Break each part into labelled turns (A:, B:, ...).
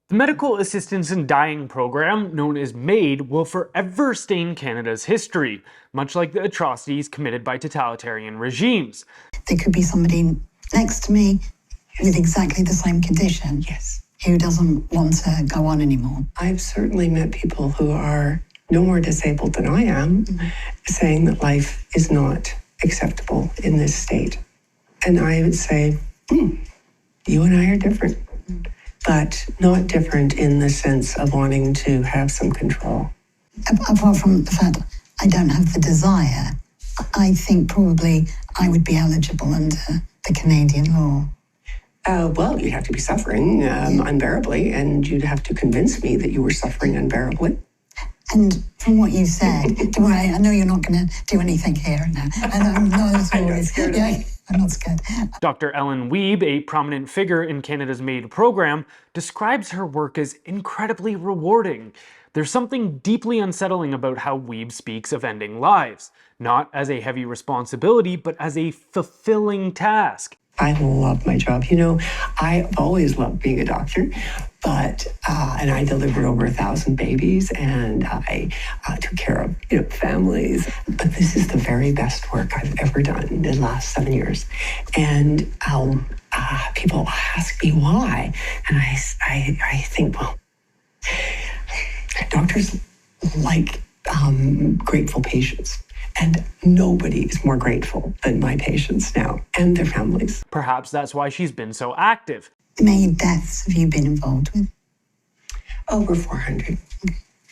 A: The Medical Assistance in Dying program, known as MAiD, will forever stain Canada's history, much like the atrocities committed by totalitarian regimes.
B: There could be somebody next to me with exactly the same condition.
C: Yes.
B: Who doesn't want to go on anymore.
C: I've certainly met people who are no more disabled than I am, saying that life is not acceptable in this state. And I would say, you and I are different, but not different in the sense of wanting to have some control.
B: Apart from the fact I don't have the desire, I think probably I would be eligible under the Canadian law.
C: Well, you'd have to be suffering unbearably, and you'd have to convince me that you were suffering unbearably.
B: And from what you said, don't worry, I know you're not going to do anything here now. And I'm not scared. I'm not scared.
A: Dr. Ellen Wiebe, a prominent figure in Canada's MAiD program, describes her work as incredibly rewarding. There's something deeply unsettling about how Wiebe speaks of ending lives, not as a heavy responsibility, but as a fulfilling task.
C: I love my job. You know, I've always loved being a doctor, but, and I delivered over 1,000 babies, and I took care of, families. But this is the very best work I've ever done in the last 7 years. And people ask me why. And I think, well, doctors like grateful patients. And nobody is more grateful than my patients now and their families.
A: Perhaps that's why she's been so active.
B: How many deaths have you been involved with?
C: Over 400.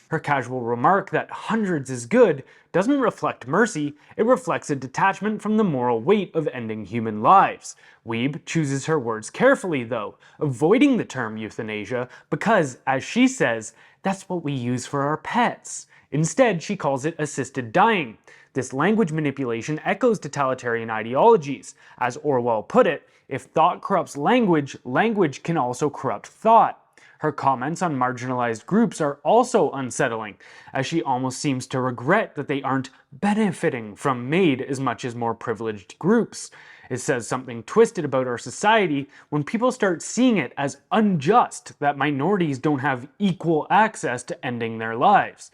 A: Her casual remark that hundreds is good doesn't reflect mercy, it reflects a detachment from the moral weight of ending human lives. Wiebe chooses her words carefully though, avoiding the term euthanasia because, as she says, that's what we use for our pets. Instead, she calls it assisted dying. This language manipulation echoes totalitarian ideologies. As Orwell put it, if thought corrupts language, language can also corrupt thought. Her comments on marginalized groups are also unsettling, as she almost seems to regret that they aren't benefiting from MAiD as much as more privileged groups. It says something twisted about our society when people start seeing it as unjust that minorities don't have equal access to ending their lives.